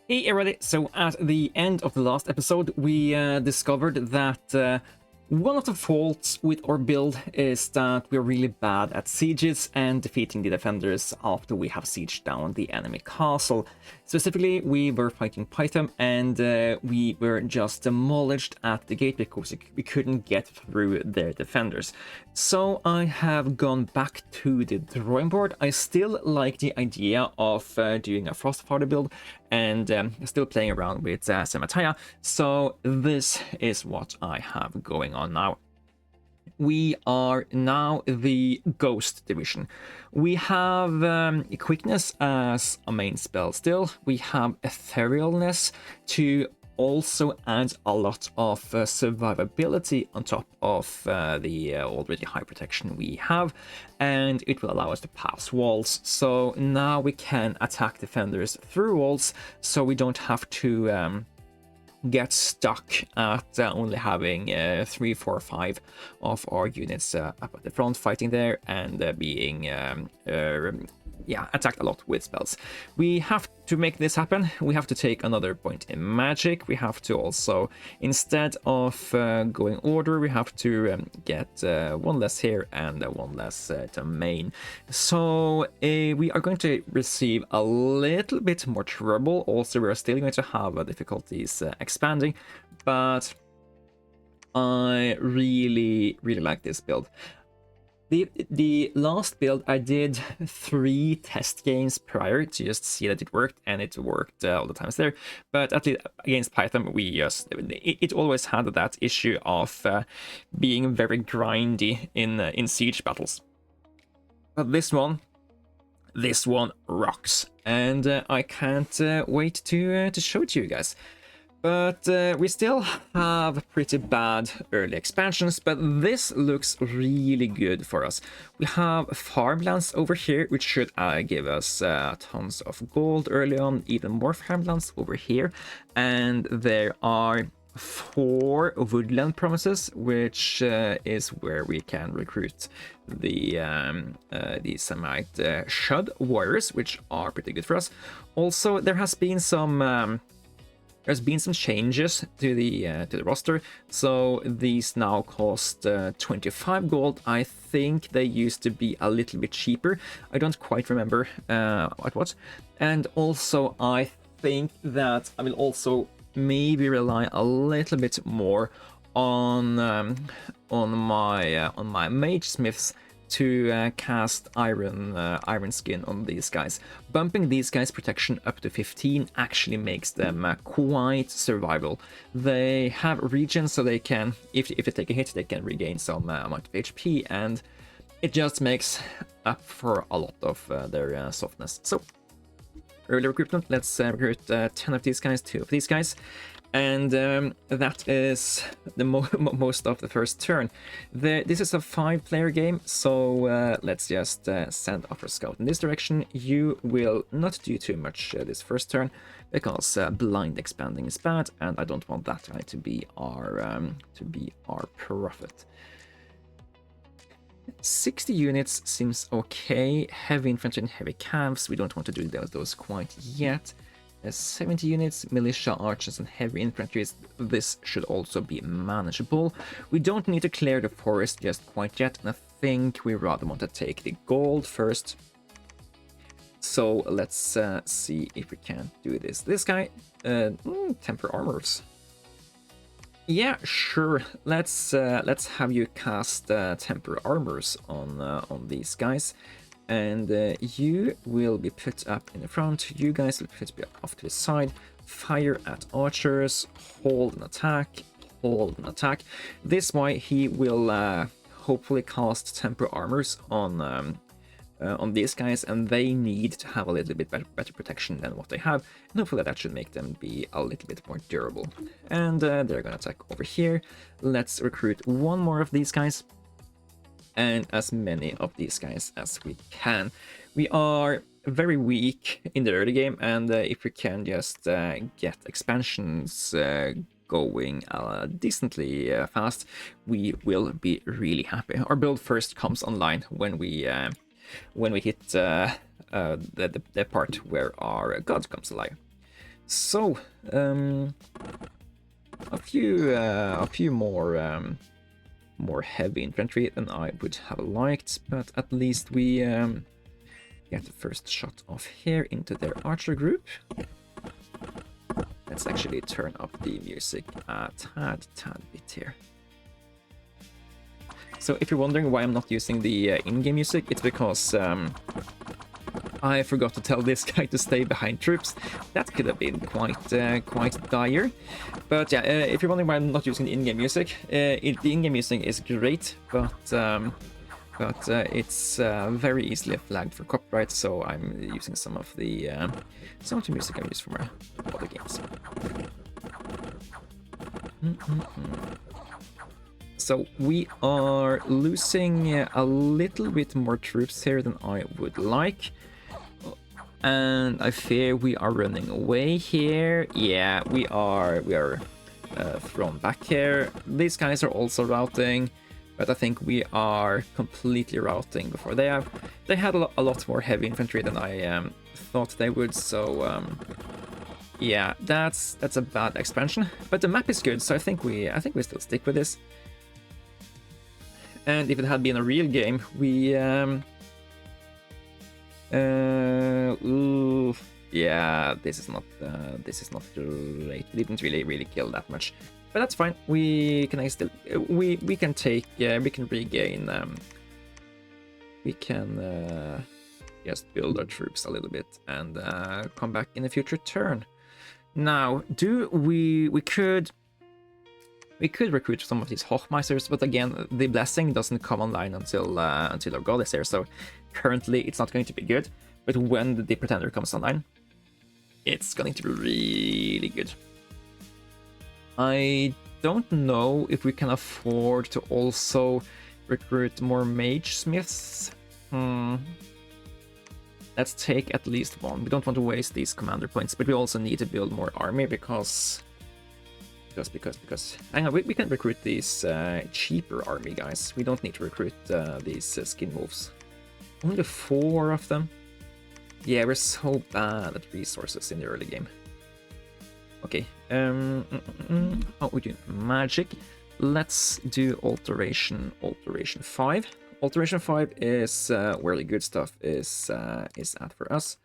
Hey everybody, so at the end of the last episode we discovered that one of the faults with our build is that we're really bad at sieges and defeating the defenders after we have sieged down the enemy castle. Specifically, we were fighting Python and we were just demolished at the gate because we couldn't get through their defenders. So I have gone back to the drawing board. I still like the idea of doing a Frostfather build and still playing around with Semataya. So this is what I have going on now. We are now the Ghost division. We have Quickness as a main spell still. We have Etherealness to also add a lot of survivability on top of the already high protection we have, and it will allow us to pass walls. So now we can attack defenders through walls, so we don't have to get stuck at only having 3, 4, 5 of our units up at the front fighting there and being attacked a lot with spells. We have to make this happen. We have to take another point in magic. We have to also, instead of going order, we have to get one less here and one less domain. So we are going to receive a little bit more trouble. Also, we're still going to have difficulties expanding, but I really like this build. The last build, I did 3 test games prior to just see that it worked, and it worked all the times there. But at least against Python, it always had that issue of being very grindy in siege battles. But this one rocks, and I can't wait to show it to you guys. But we still have pretty bad early expansions, but this looks really good for us. We have farmlands over here, which should give us tons of gold early on, even more farmlands over here. And there are 4 woodland promises, which is where we can recruit the Semite Shud warriors, which are pretty good for us. Also, there has been some... There's been some changes to the roster, so these now cost 25 gold. I think they used to be a little bit cheaper. I don't quite remember what. And also, I think that I will also maybe rely a little bit more on my mage smiths to cast iron skin on these guys. Bumping these guys' protection up to 15 actually makes them quite survivable. They have regen, so they can, if they take a hit, they can regain some amount of HP, and it just makes up for a lot of their softness. So early recruitment, let's recruit 10 of these guys, 2 of these guys. And that is the most of the first turn. This is a 5-player game, so let's just send off our scout in this direction. You will not do too much this first turn, because blind expanding is bad, and I don't want that guy to be our prophet. 60 units seems okay. Heavy infantry and heavy calves, we don't want to do those quite yet. 70 units, militia, archers, and heavy infantry. This should also be manageable. We don't need to clear the forest just quite yet, and I think we rather want to take the gold first. So let's see if we can do this. This guy, temper armors. Yeah, sure. Let's have you cast temper armors on these guys. And you will be put up in the front. You guys will be off to the side. Fire at archers. Hold an attack. Hold an attack. This way he will hopefully cast temper armors on these guys, and they need to have a little bit better protection than what they have. And hopefully that should make them be a little bit more durable. And they're gonna attack over here. Let's recruit 1 more of these guys, and as many of these guys as we can. We are very weak in the early game, and if we can just get expansions going decently fast, we will be really happy. Our build first comes online when we hit the part where our god comes alive. So, a few more heavy infantry than I would have liked, but at least we get the first shot off here into their archer group. Let's actually turn up the music a tad bit here. So if you're wondering why I'm not using the in-game music, it's because I forgot to tell this guy to stay behind troops. That could have been quite dire. But yeah, if you're wondering why I'm not using the in-game music, the in-game music is great, but it's very easily flagged for copyright, so I'm using some of the music I use from my other games. So we are losing a little bit more troops here than I would like. And I fear we are running away here. Yeah, we are thrown back here. These guys are also routing, but I think we are completely routing before they have. They had a lot more heavy infantry than I thought they would. So yeah, that's a bad expansion. But the map is good, so I think we still stick with this. And if it had been a real game, we yeah, this is not great. We didn't really kill that much, but that's fine. We can still we can take we can regain we can just build our troops a little bit and come back in a future turn. Now, we could recruit some of these Hochmeisters, but again, the blessing doesn't come online until our god is here, so currently it's not going to be good. But when the Pretender comes online, it's going to be really good. I don't know if we can afford to also recruit more Mage Smiths. Let's take at least one. We don't want to waste these commander points, but we also need to build more army because hang on, we can recruit these cheaper army guys. We don't need to recruit these skin wolves. Only 4 of them. Yeah, we're so bad at resources in the early game. Okay, how we do magic? Let's do alteration 5. Alteration 5 is where the good stuff is at for us.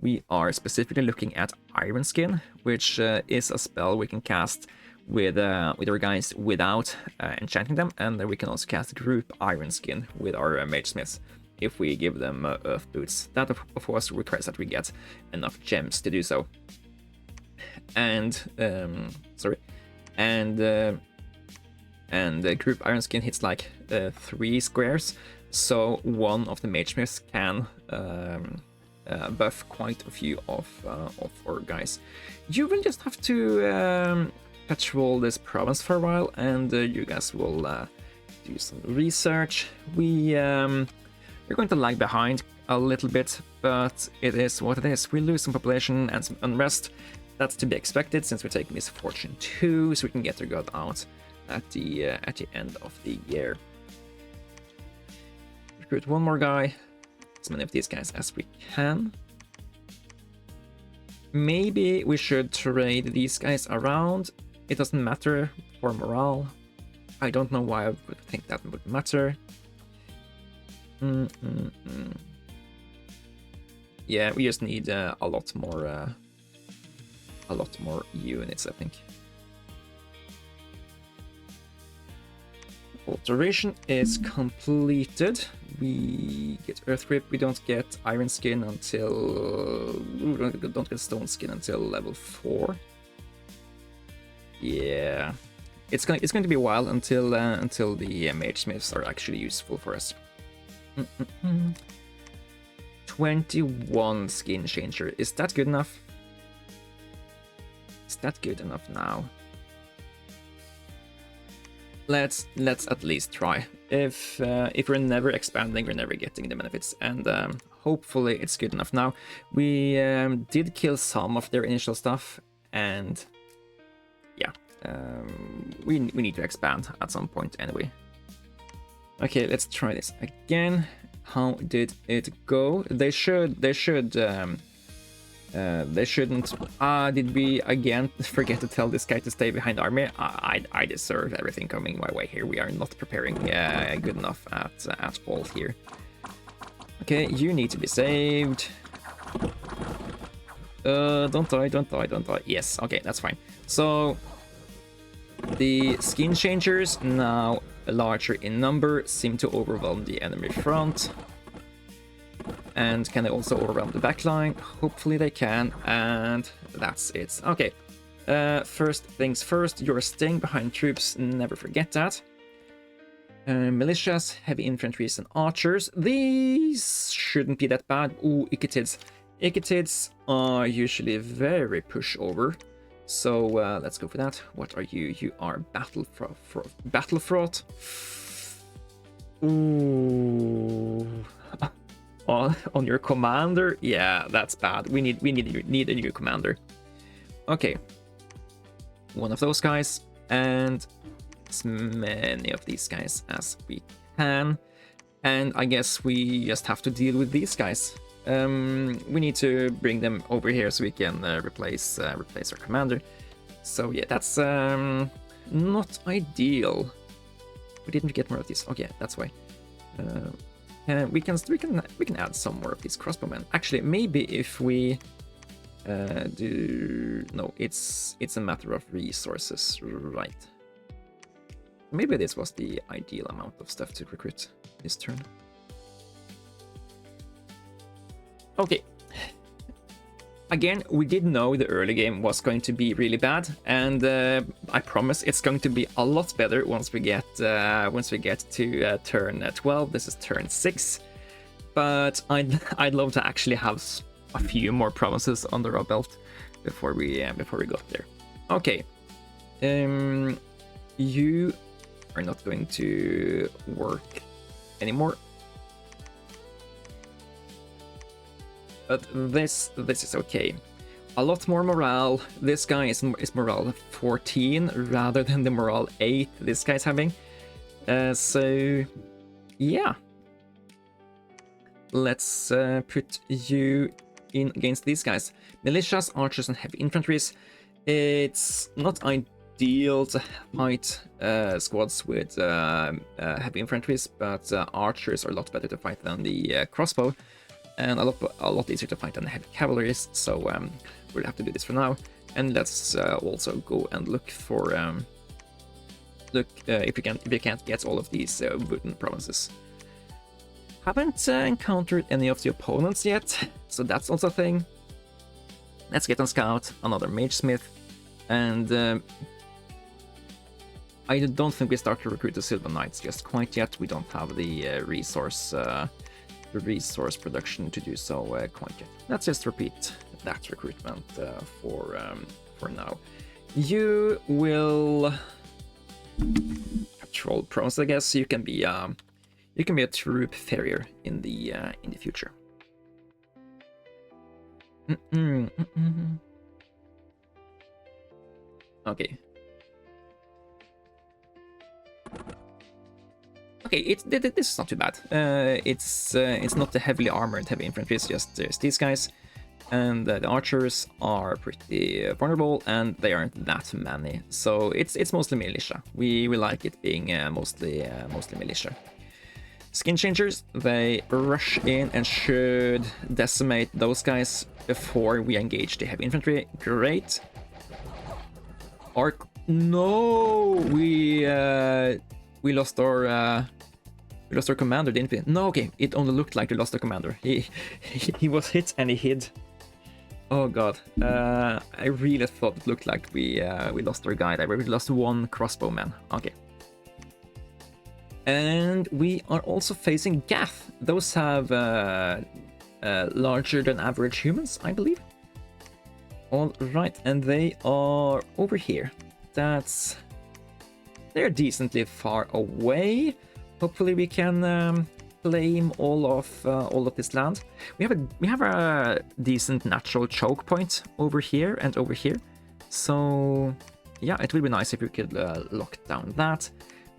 We are specifically looking at Iron Skin, which is a spell we can cast with our guys without enchanting them, and then we can also cast group Iron Skin with our Mage Smiths if we give them Earth Boots. That of course requires that we get enough gems to do so. And group Iron Skin hits like 3 squares, so one of the Mage Smiths can buff quite a few of our guys. You will just have to patrol this province for a while, and you guys will do some research. We're going to lag behind a little bit, but it is what it is. We lose some population and some unrest. That's to be expected since we're taking Misfortune 2, so we can get our god out at the end of the year. Recruit one more guy, as many of these guys as we can. Maybe we should trade these guys around. It doesn't matter for morale. I don't know why I would think that would matter. Yeah, we just need a lot more units, I think. Alteration is completed. We get Earth Grip. We don't get Iron Skin until we don't get Stone Skin until level 4. Yeah, it's going to be a while until the Mage Smiths are actually useful for us. 21 skin changer. Is that good enough? Is that good enough now? Let's at least try. If we're never expanding, we're never getting the benefits, and hopefully it's good enough now. We did kill some of their initial stuff, and yeah, we need to expand at some point anyway. Okay, let's try this again. How did it go? They should They shouldn't. Did we again forget to tell this guy to stay behind army? I deserve everything coming my way here. We are not preparing good enough at all here. Okay, you need to be saved. Don't die, don't die, don't die. Yes, okay, that's fine. So the skin changers, now larger in number, seem to overwhelm the enemy front. And can they also overwhelm the backline? Hopefully they can, and that's it. Okay, first things first, you're staying behind troops, never forget that. Militias, heavy infantries, and archers. These shouldn't be that bad. Ooh, Icatids. Icatids are usually very pushover. So let's go for that. What are you? You are battle fraught. Ooh. On your commander? Yeah, that's bad. We need a new commander. Okay. One of those guys, and as many of these guys as we can. And I guess we just have to deal with these guys. We need to bring them over here so we can replace our commander. So yeah, that's not ideal. We didn't get more of these. Okay, that's why. We can add some more of these crossbowmen. Actually, maybe if we do no, it's a matter of resources, right? Maybe this was the ideal amount of stuff to recruit this turn. Okay. Again, we did know the early game was going to be really bad, and I promise it's going to be a lot better once we get to turn 12. This is turn 6, but I'd love to actually have a few more promises under our belt before we got there. Okay, you are not going to work anymore. But this is okay. A lot more morale. This guy is morale 14 rather than the morale 8 this guy's having. So yeah, let's put you in against these guys. Militias, archers, and heavy infantries. It's not ideal to fight squads with heavy infantries, but archers are a lot better to fight than the crossbow. And a lot easier to fight than heavy cavalries, so we'll have to do this for now. And let's also go and look for if we can't get all of these wooden provinces. Haven't encountered any of the opponents yet, so that's also a thing. Let's get on scout another mage smith, and I don't think we start to recruit the Silver Knights just quite yet. We don't have the resource production to do so quite yet. Let's just repeat that recruitment for now. You will patrol province, I guess. You can be a troop farrier in the future. Okay. Okay, this is not too bad. It's not the heavily armored heavy infantry, it's just these guys. And the archers are pretty vulnerable, and they aren't that many. So it's mostly militia. We like it being mostly militia. Skin changers, they rush in and should decimate those guys before we engage the heavy infantry. Great. No, we lost our commander, didn't we? No, okay, it only looked like we lost the commander. He was hit and he hid. Oh god, I really thought it looked like we lost our guy there. We lost one crossbowman. Okay. And we are also facing Gath. Those have larger than average humans, I believe. All right, and they are over here. They're decently far away. Hopefully we can claim all of this land. We have a decent natural choke point over here and over here. So yeah, it would be nice if we could lock down that.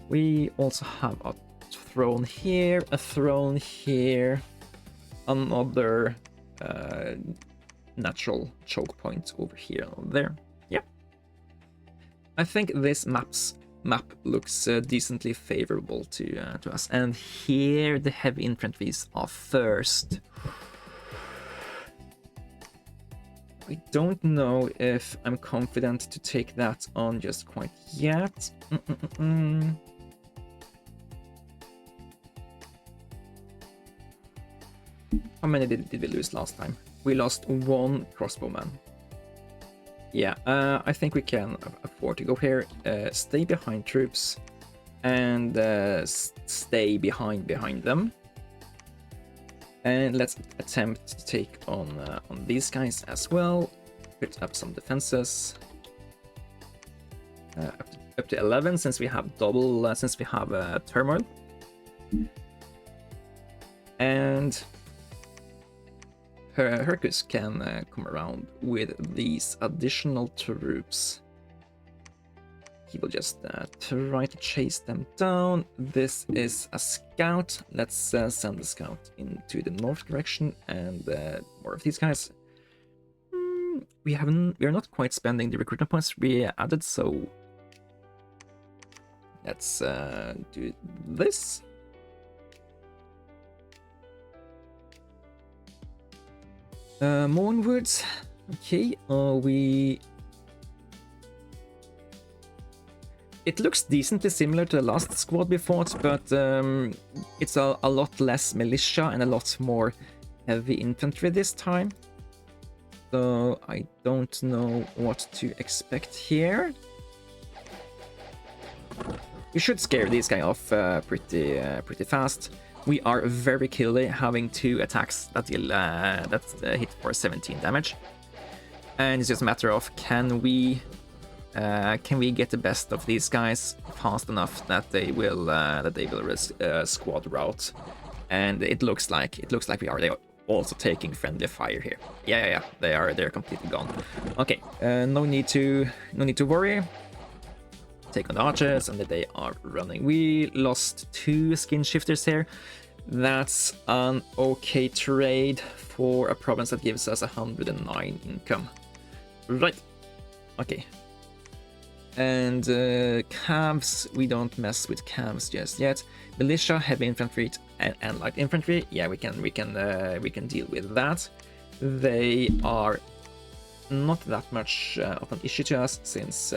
We also have a throne here, another natural choke point over here and there. Yeah. I think this map looks decently favorable to us. And here the heavy infantries are first. I don't know if I'm confident to take that on just quite yet. How many did we lose last time? We lost 1 crossbowman. Yeah, I think we can afford to go here, stay behind troops, and stay behind them. And let's attempt to take on these guys as well. Put up some defenses. Up to 11 since we have double, since we have turmoil. And Hercus can come around with these additional troops. He will just try to chase them down. This is a scout. Let's send the scout into the north direction and more of these guys. We are not quite spending the recruitment points we added, so let's do this. Mornwoods. Okay, it looks decently similar to the last squad we fought, but it's a lot less militia and a lot more heavy infantry this time. So I don't know what to expect here. We should scare these guys off pretty fast. We are very killy, having 2 attacks that hit for 17 damage, and it's just a matter of can we get the best of these guys fast enough that they will squad rout. And it looks like we are. They are also taking friendly fire here. Yeah. They're completely gone. Okay, no need to worry. Take on the archers, and they are running. We lost 2 skin shifters here. That's an okay trade for a province that gives us 109 income. Right. Okay. And calves, we don't mess with calves just yet. Militia, heavy infantry, and light infantry. Yeah, we can deal with that. They are not that much of an issue to us since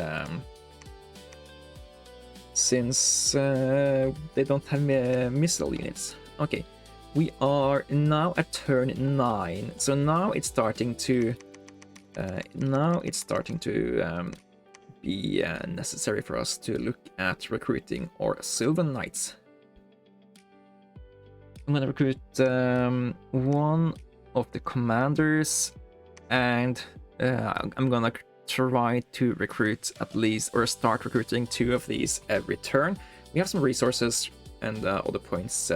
they don't have missile units. Okay, we are now at turn 9, so now it's starting to be necessary for us to look at recruiting our Sylvan Knights. I'm gonna recruit one of the commanders, and I'm gonna try to recruit at least, or start recruiting 2 of these every turn. We have some resources and other points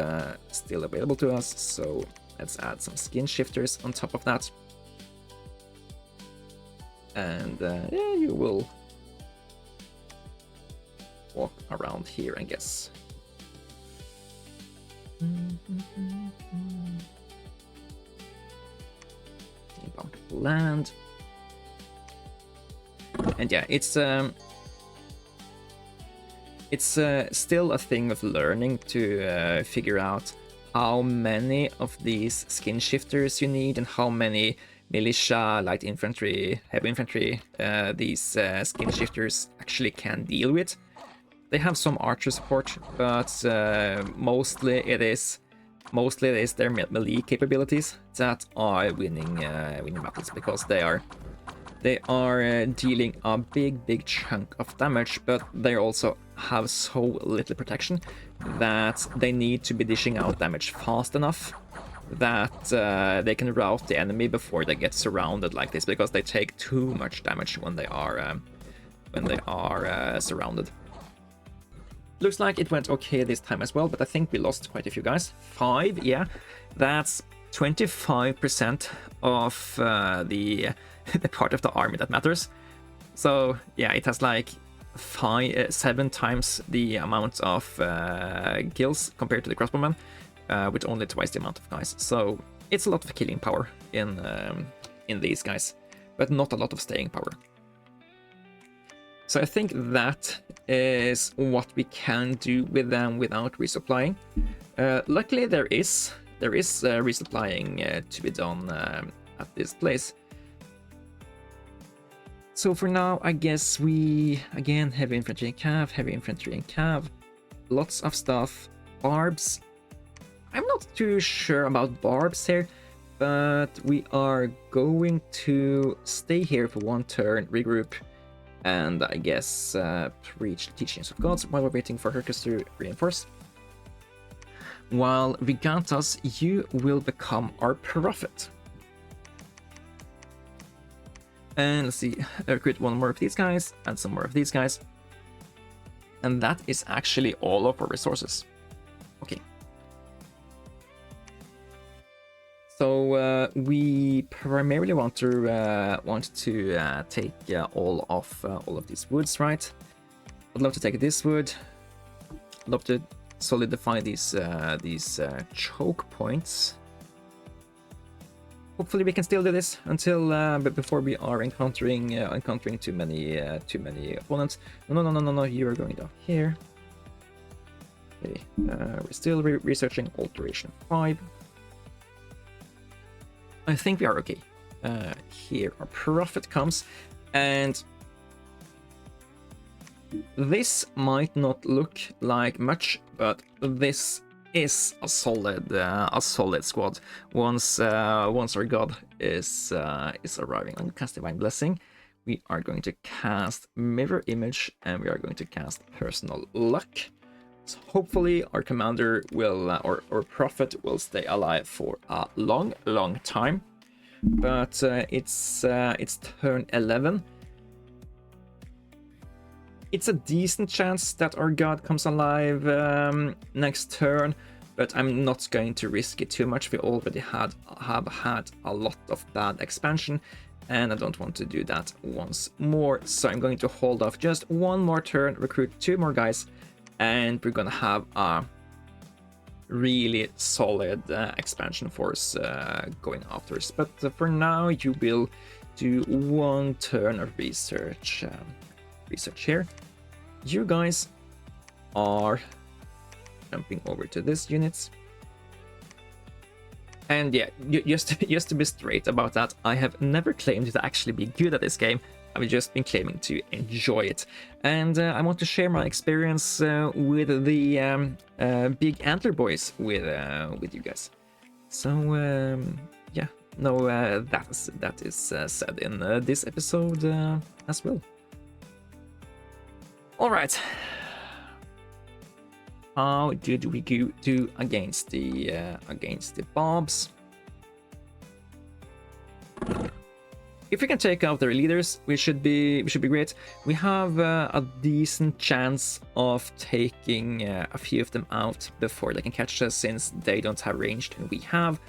still available to us, so let's add some skin shifters on top of that. And yeah, you will walk around here, I guess. Bountiful land. And yeah, it's still a thing of learning to figure out how many of these skin shifters you need and how many militia, light infantry, heavy infantry these skin shifters actually can deal with. They have some archer support, but mostly it is their melee capabilities that are winning battles, because they are dealing a big chunk of damage, but they also have so little protection that they need to be dishing out damage fast enough that they can rout the enemy before they get surrounded like this, because they take too much damage when they are surrounded. Looks like it went okay this time as well, but I think we lost quite a few guys. 5, yeah, that's 25% of the part of the army that matters. So yeah, it has like 7 times the amount of kills compared to the crossbowmen, with only twice the amount of guys. So it's a lot of killing power in in these guys, but not a lot of staying power. So I think that is what we can do with them without resupplying. Luckily, there is resupplying to be done at this place. So for now, I guess we, again, heavy infantry and cav, lots of stuff. Barbs. I'm not too sure about barbs here, but we are going to stay here for one turn, regroup, and I guess reach the teachings of gods while we're waiting for Hercus to reinforce. While Vigantas, you will become our prophet. And let's see, recruit one more of these guys and some more of these guys. And that is actually all of our resources. Okay. So we primarily want to take all of these woods, right? I'd love to take this wood. I'd love to solidify these choke points. Hopefully we can still do this until but before we are encountering too many opponents. No, you are going down here. Okay, we're still researching alteration 5. I think we are okay. Here our prophet comes, and this might not look like much, but this is a solid squad. Once our god is arriving on cast divine blessing, we are going to cast mirror image and we are going to cast personal luck. So hopefully our commander will or prophet will stay alive for a long time. But it's turn 11. It's a decent chance that our god comes alive next turn, but I'm not going to risk it too much. We already have had a lot of bad expansion, and I don't want to do that once more. So I'm going to hold off just one more turn, recruit 2 more guys, and we're gonna have a really solid expansion force going after us. But for now, you will do 1 turn of research here. You guys are jumping over to this units, and yeah, just to be straight about that, I have never claimed to actually be good at this game. I've just been claiming to enjoy it, and I want to share my experience with the big antler boys with you guys. So yeah, no, that is said in this episode as well. All right, how did we do against the mobs? If we can take out their leaders, we should be great. We have a decent chance of taking a few of them out before they can catch us, since they don't have ranged and we have.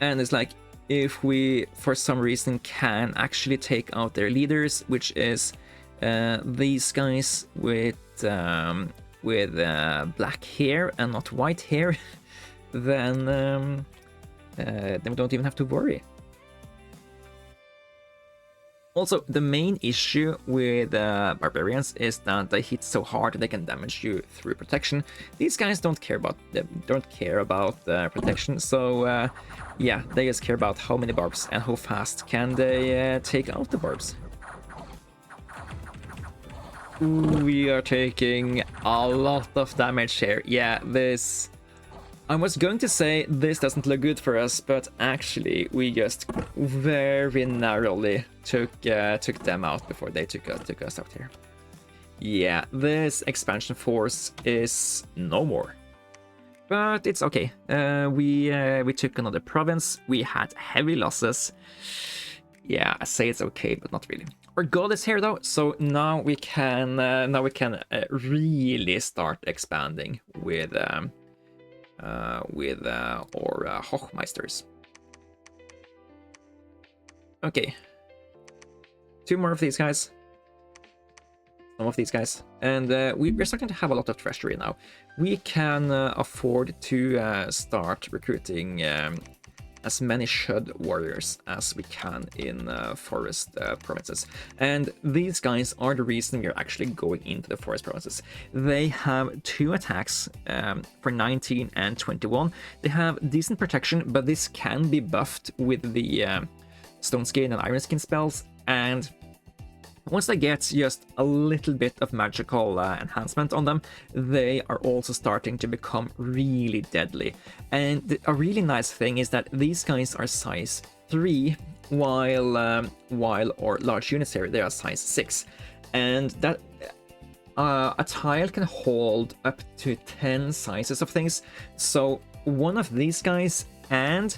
And it's like, if we for some reason can actually take out their leaders, which is these guys with black hair and not white hair, then we don't even have to worry. Also, the main issue with barbarians is that they hit so hard they can damage you through protection. These guys don't care about protection, so yeah, they just care about how many barbs and how fast can they take out the barbs. Ooh, we are taking a lot of damage here. Yeah, this... I was going to say this doesn't look good for us, but actually we just very narrowly took them out before they took us out here. Yeah, this expansion force is no more. But it's okay. We took another province. We had heavy losses. Yeah, I say it's okay, but not really. Our god is here though, so now we can really start expanding with our Hochmeisters. Okay, 2 more of these guys, some of these guys, and we're starting to have a lot of treasury now. We can afford to start recruiting as many Shud warriors as we can in forest provinces. And these guys are the reason we're actually going into the forest provinces. They have 2 attacks for 19 and 21. They have decent protection, but this can be buffed with the Stone Skin and Iron Skin spells, and once they get just a little bit of magical enhancement on them, they are also starting to become really deadly. And a really nice thing is that these guys are size 3, while our large units here, they are size 6. And that a tile can hold up to 10 sizes of things. So one of these guys and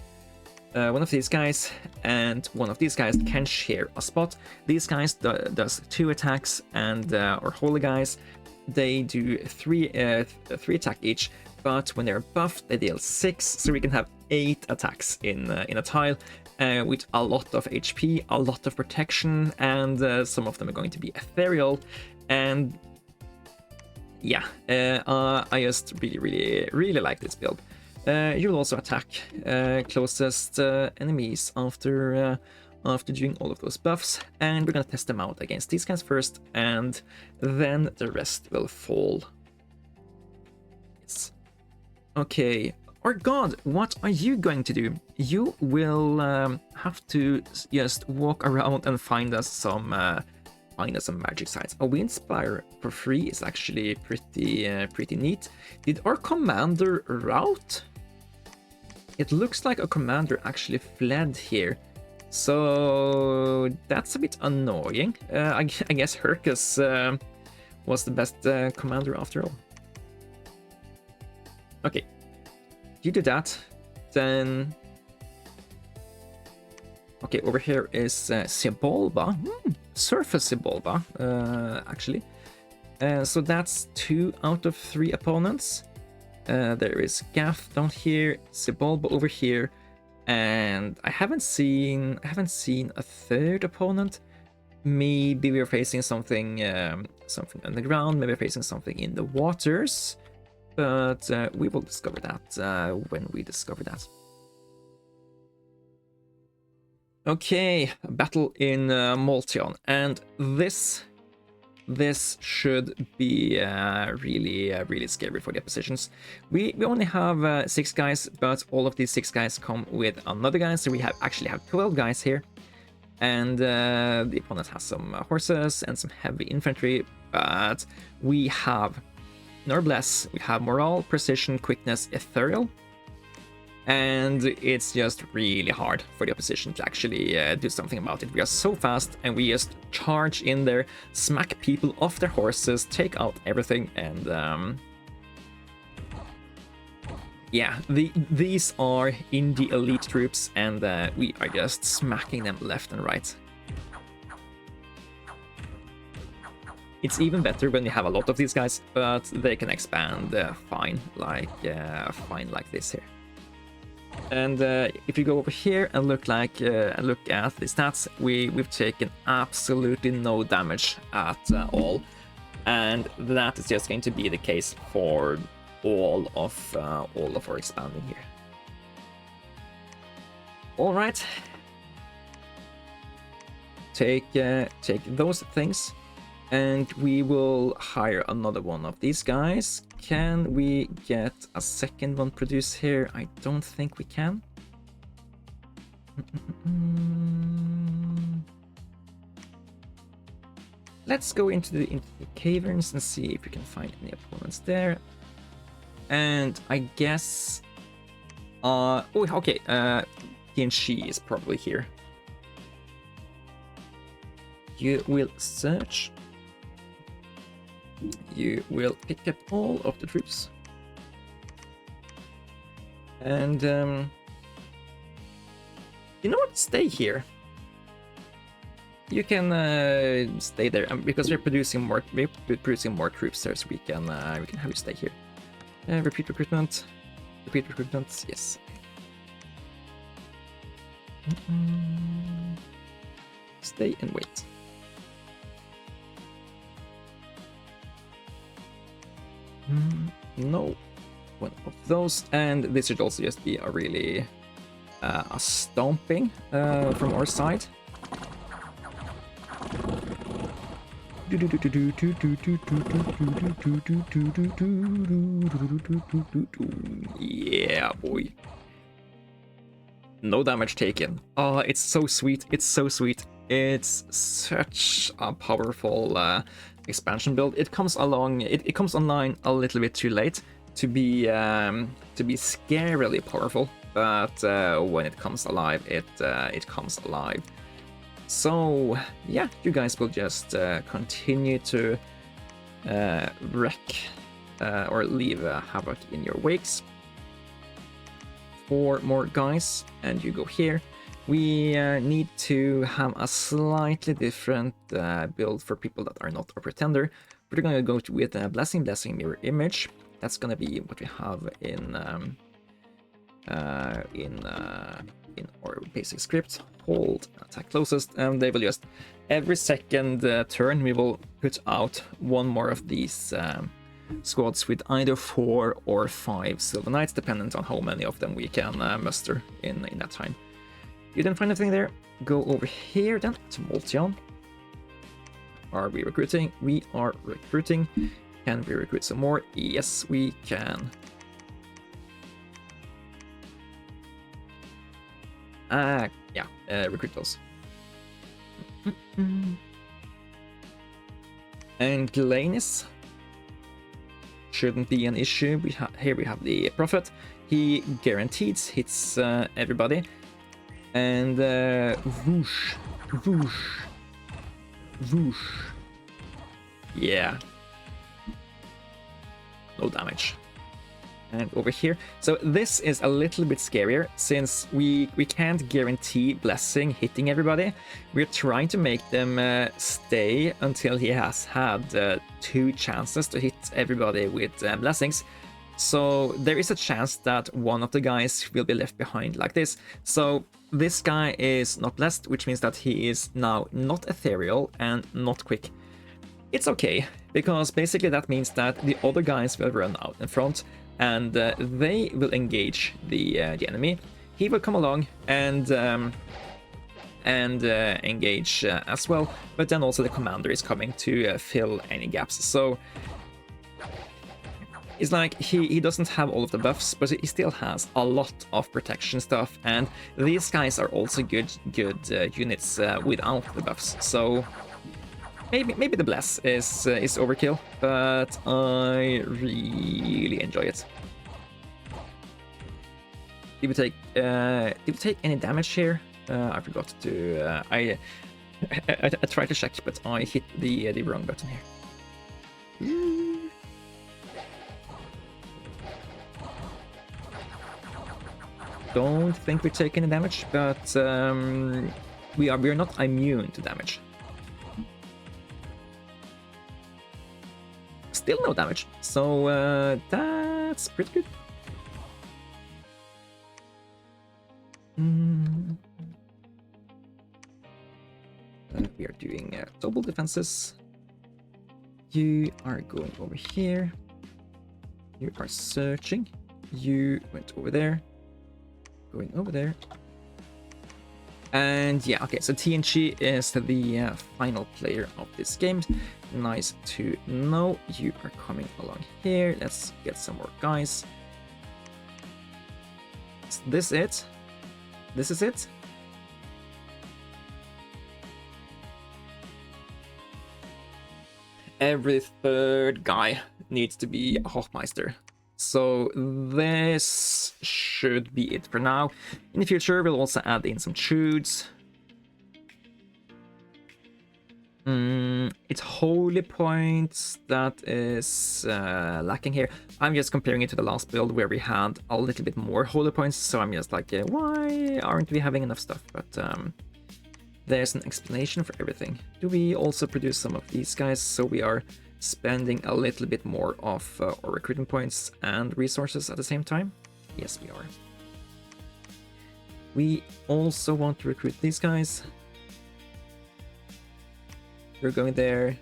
one of these guys and one of these guys can share a spot. These guys does 2 attacks, and our holy guys, they do 3 attack each. But when they're buffed, they deal 6, so we can have 8 attacks in a tile, with a lot of HP, a lot of protection, and some of them are going to be ethereal. And yeah, I just really like this build. You will also attack closest enemies after doing all of those buffs, and we're gonna test them out against these guys first, and then the rest will fall. Yes. Okay, our god, what are you going to do? You will have to just walk around and find us some magic sites. A wind spire for free is actually pretty neat. Did our commander rout? It looks like a commander actually fled here, so that's a bit annoying. I guess Hercus was the best commander after all. Okay, you do that, then... Okay, over here is Sibolba, Surface Sibolba, actually. So that's 2 out of 3 opponents. There is Gaff down here, Sibolba over here, and I haven't seen a 3rd opponent. Maybe we're facing something underground, maybe we're facing something in the waters, but we will discover that when we discover that. Okay, battle in Molteon, and this should be really scary for the oppositions. We only have 6 guys, but all of these 6 guys come with another guy, so we actually have 12 guys here. And the opponent has some horses and some heavy infantry, but we have Noblesse, we have morale, precision, quickness, ethereal. And it's just really hard for the opposition to actually do something about it. We are so fast, and we just charge in there, smack people off their horses, take out everything, and yeah, these are indie elite troops, and we are just smacking them left and right. It's even better when you have a lot of these guys, but they can expand fine like this here. And if you go over here and look at the stats, we've taken absolutely no damage at all, and that is just going to be the case for all of our expanding here. All right, take those things, and we will hire another one of these guys. Can we get a second one produced here? I don't think we can. Let's go into the caverns and see if we can find any opponents there. And I guess... oh, okay, he and she is probably here. You will search. You will pick up all of the troops. And, you know what? Stay here. You can stay there, because we're producing more troops there, so we can have you stay here. Repeat recruitment. Repeat recruitment. Yes. Stay and wait. No one of those, and this should also just be a really a stomping from our side. Yeah, boy. No damage taken. Oh, it's so sweet. It's so sweet. It's such a powerful expansion build. It comes along. It comes online a little bit too late to be scarily powerful. But when it comes alive, it comes alive. So yeah, you guys will just continue to wreck or leave havoc in your wakes. 4 more guys, and you go here. We need to have a slightly different build for people that are not a pretender. We're gonna go with a blessing, mirror image. That's gonna be what we have in our basic script. Hold, attack closest, and they will just every second turn we will put out 1 more of these squads with either 4 or 5 Silver Knights, dependent on how many of them we can muster in that time. You didn't find anything there? Go over here then to Molteon. Are we recruiting? We are recruiting. Can we recruit some more? Yes, we can. Yeah, recruit those. And Glanis shouldn't be an issue. Here we have the Prophet. He guaranteed hits everybody. And whoosh, whoosh, whoosh. Yeah. No damage. And over here. So this is a little bit scarier since we can't guarantee Blessing hitting everybody. We're trying to make them stay until he has had 2 chances to hit everybody with Blessings. So there is a chance that one of the guys will be left behind like this. So this guy is not blessed, which means that he is now not ethereal and not quick. It's okay, because basically that means that the other guys will run out in front and they will engage the enemy. He will come along and engage as well, but then also the commander is coming to fill any gaps. So it's like he doesn't have all of the buffs, but he still has a lot of protection stuff, and these guys are also good units without the buffs. So maybe the bless is overkill, but I really enjoy it. Did we take any damage here? I forgot to. I tried to check, but I hit the wrong button here. Don't think we take any damage, but we are not immune to damage. Still no damage, so that's pretty good. We are doing double defenses. You are going over here. You are searching. You went over there. Going over there. And yeah, okay, so TNG is the final player of this game. Nice to know. You are coming along here. Let's get some more guys. Is this it? This is it? Every 3rd guy needs to be a Hoffmeister. So this should be it for now. In the future, we'll also add in some Chudes. It's holy points that is lacking here. I'm just comparing it to the last build where we had a little bit more holy points, so I'm just like, why aren't we having enough stuff? But there's an explanation for everything. Do we also produce some of these guys so we are spending a little bit more of our recruitment points and resources at the same time? Yes, we are. We also want to recruit these guys. You're going there.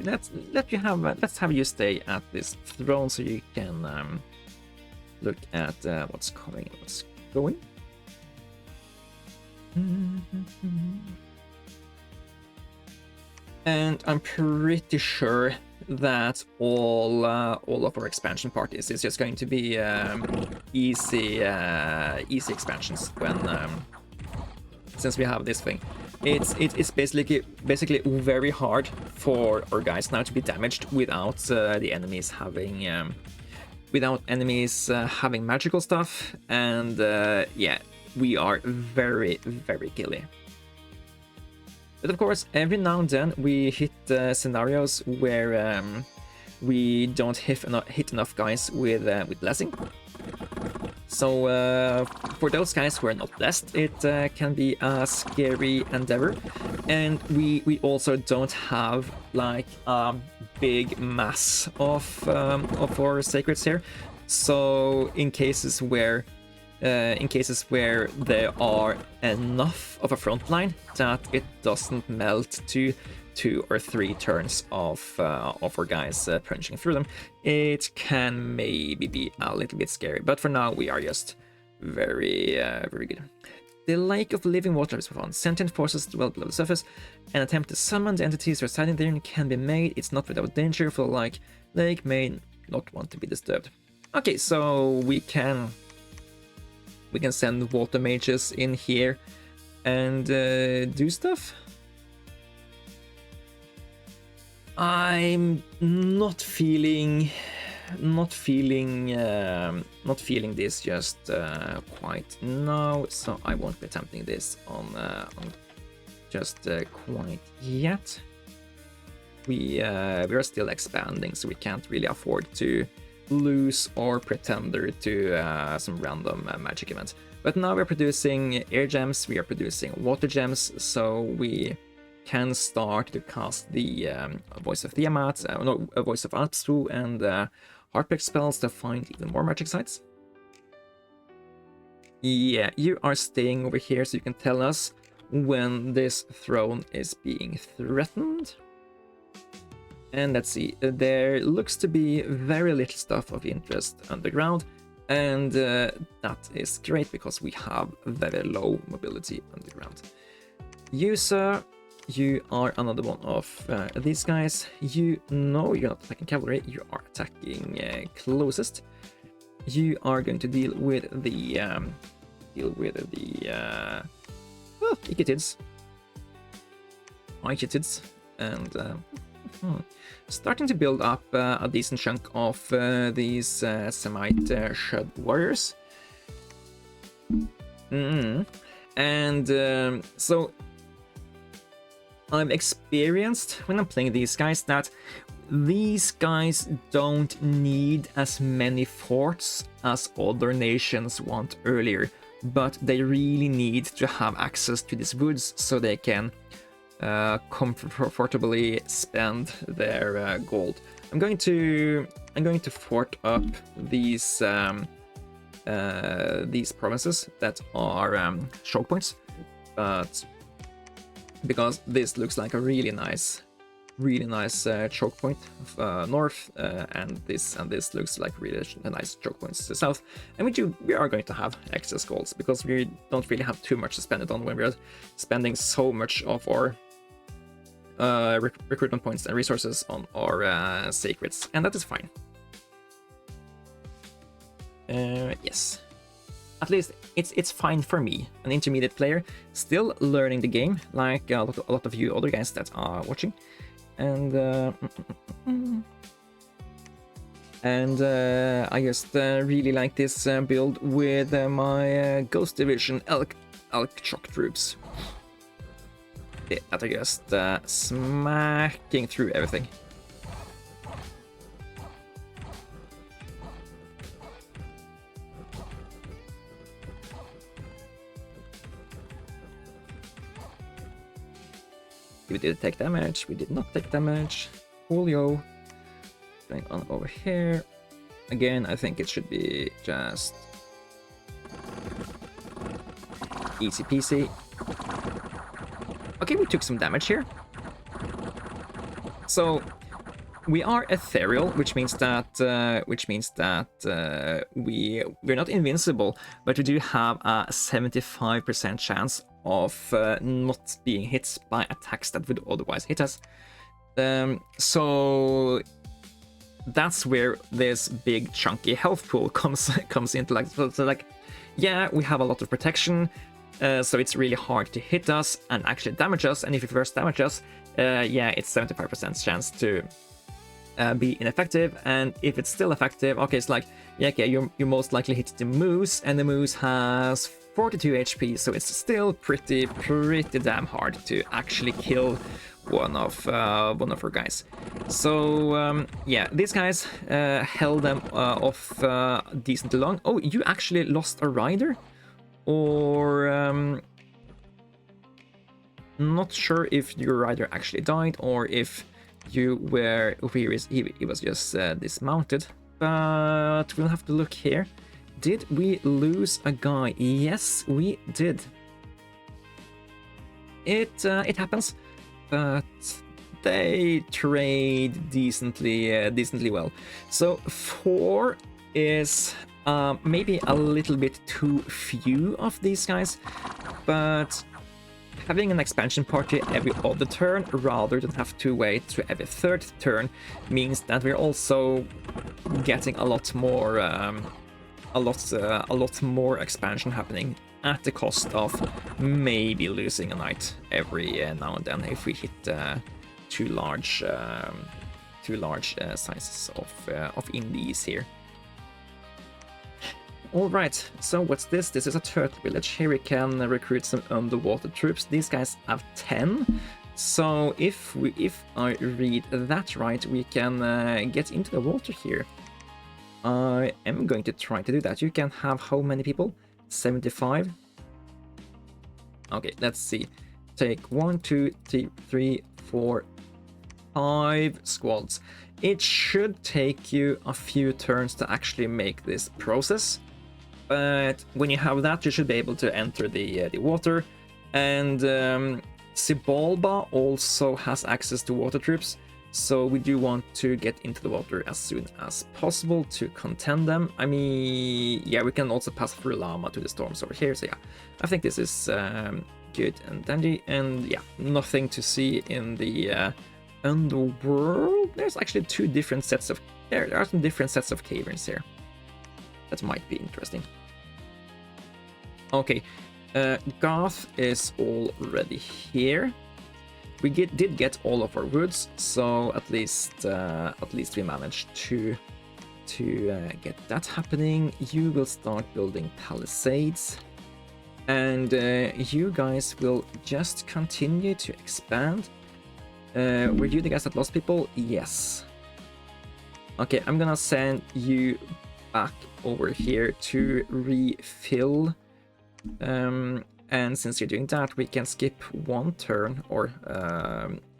Let's have you stay at this throne so you can look at what's coming and what's going. And I'm pretty sure that all of our expansion parties is just going to be easy expansions when since we have this thing. It's basically very hard for our guys now to be damaged without the enemies having having magical stuff, and yeah, we are very killy. But of course, every now and then we hit scenarios where we don't hit enough guys with blessing. So for those guys who are not blessed, it can be a scary endeavor, and we also don't have like a big mass of our sacreds here. So in cases where there are enough of a front line that it doesn't melt to 2 or 3 turns of our guys punching through them, it can maybe be a little bit scary. But for now, we are just very good. The Lake of Living Water is found. Sentient forces dwell below the surface. An attempt to summon the entities residing therein can be made. It's not without danger, for the lake may not want to be disturbed. Okay, so we can send water mages in here and do stuff. I'm not feeling this just quite now, so I won't be attempting this on just quite yet. We are still expanding, so we can't really afford to lose our pretender to some random magic events. But now we're producing air gems, we are producing water gems, so we can start to cast the Voice of Tiamat, Voice of Apsu, and Heartbreak spells to find even more magic sites. Yeah, you are staying over here so you can tell us when this throne is being threatened. And let's see, there looks to be very little stuff of interest underground, and that is great because we have very low mobility underground. You, sir, you are another one of these guys. You know you're not attacking cavalry, you are attacking closest. You are going to deal with the Echetids, and starting to build up a decent chunk of these Semite Shud warriors. And so I've experienced when I'm playing these guys that these guys don't need as many forts as other nations want earlier, but they really need to have access to these woods so they can comfortably spend their gold. I'm going to fort up these provinces that are choke points, but because this looks like a really nice choke point north, and this looks like really nice choke points to south, and we are going to have excess golds because we don't really have too much to spend it on when we're spending so much of our recruitment points and resources on our sacreds, and that is fine. Yes, at least it's fine for me, an intermediate player, still learning the game, like a lot of you other guys that are watching, and I just really like this build with my Ghost Division elk shock troops that are just smacking through everything. We did take damage, we did not take damage. Julio going on over here. Again, I think it should be just easy peasy. Okay, we took some damage here. So we are ethereal, which means that we're not invincible, but we do have a 75% chance of not being hit by attacks that would otherwise hit us. So that's where this big chunky health pool comes into, like, so like, yeah, we have a lot of protection, so it's really hard to hit us and actually damage us. And if it first damage us, yeah, it's 75% chance to be ineffective. And if it's still effective, okay, it's like, yeah, okay, you most likely hit the moose, and the moose has 42 HP, so it's still pretty damn hard to actually kill one of our guys. So yeah, these guys held them off decently long. Oh, you actually lost a rider, or not sure if your rider actually died or if you were, he was just dismounted, but we'll have to look here. Did we lose a guy? Yes, we did. It happens, but they trade decently well. So 4 is maybe a little bit too few of these guys, but having an expansion party every other turn rather than have to wait to every third turn means that we're also getting a lot more expansion happening at the cost of maybe losing a knight every now and then if we hit too large sizes of indies here. Alright, so what's this? This is a turtle village. Here we can recruit some underwater troops. These guys have 10. So if I read that right, we can get into the water here. I am going to try to do that. You can have how many people? 75. Okay, let's see. Take 1, 2, 3, 4, 5 squads. It should take you a few turns to actually make this process. But when you have that, you should be able to enter the water. And Xibalba also has access to water troops, so we do want to get into the water as soon as possible to contend them. I mean, yeah, we can also pass through Llama to the storms over here, so yeah, I think this is good and dandy. And yeah, nothing to see in the underworld. There's actually two different sets of... There are some different sets of caverns here. That might be interesting. Okay, Garth is already here. We did get all of our woods, so at least we managed to get that happening. You will start building palisades, and you guys will just continue to expand. Were you the guys that lost people? Yes. Okay, I'm gonna send you back over here to refill. And since you're doing that, we can skip one turn or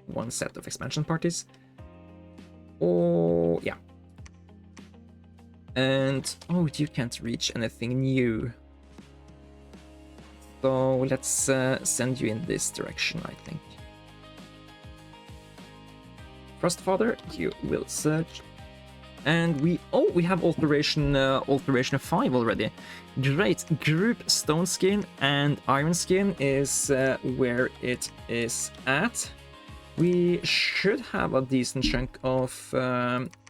one set of expansion parties. Oh, yeah. And, oh, you can't reach anything new. So let's send you in this direction, I think. Frostfather, you will search. And we have alteration 5 already. Great. Group Stone Skin and Iron Skin is where it is at. We should have a decent chunk of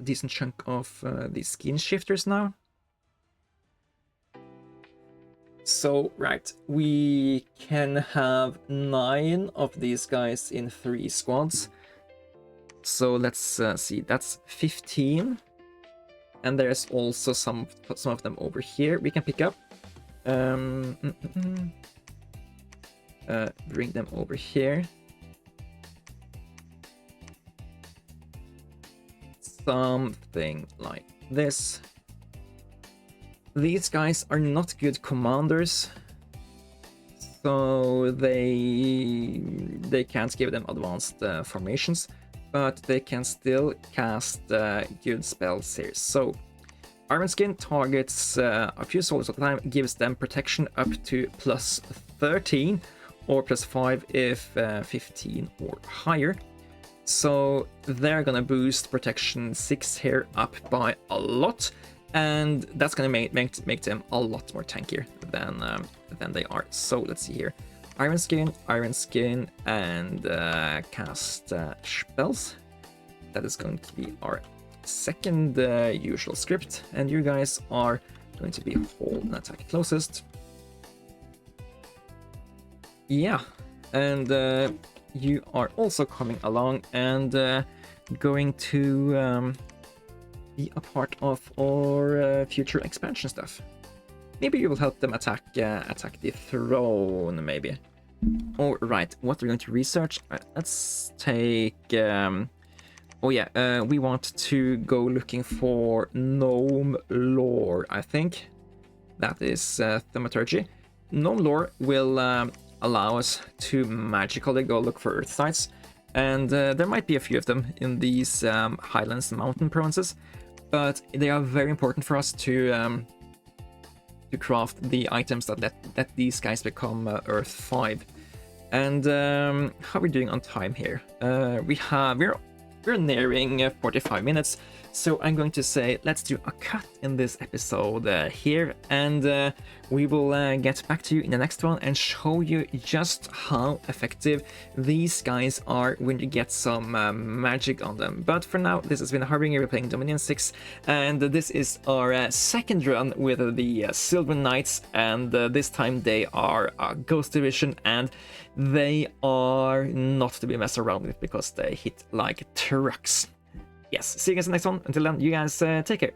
these skin shifters now. So right, we can have 9 of these guys in 3 squads. So let's see. That's 15. And there's also some of them over here we can pick up. Bring them over here. Something like this. These guys are not good commanders, so they can't give them advanced formations, but they can still cast good spells here. So Iron Skin targets a few soldiers at a time, gives them protection up to +13 or +5 if 15 or higher. So they're gonna boost protection 6 here up by a lot, and that's gonna make them a lot more tankier than they are. So let's see here. Iron Skin, and cast spells. That is going to be our second usual script, and you guys are going to be hold and attack closest. Yeah, and you are also coming along and going to be a part of our future expansion stuff. Maybe you will help them attack the throne, maybe. All right, what we're going to research. Let's take. Oh yeah, we want to go looking for gnome lore. I think that is thaumaturgy. Gnome lore will allow us to magically go look for earth sites, and there might be a few of them in these highlands and mountain provinces, but they are very important for us to craft the items that let these guys become Earth 5. And how are we doing on time here? We're nearing 45 minutes, so I'm going to say let's do a cut in this episode here, and we will get back to you in the next one and show you just how effective these guys are when you get some magic on them. But for now, this has been Harbinger. We're playing Dominion 6, and this is our second run with the Silver Knights, and this time they are a Ghost Division, and they are not to be messed around with because they hit like trucks. Yes, see you guys in the next one. Until then, you guys take care.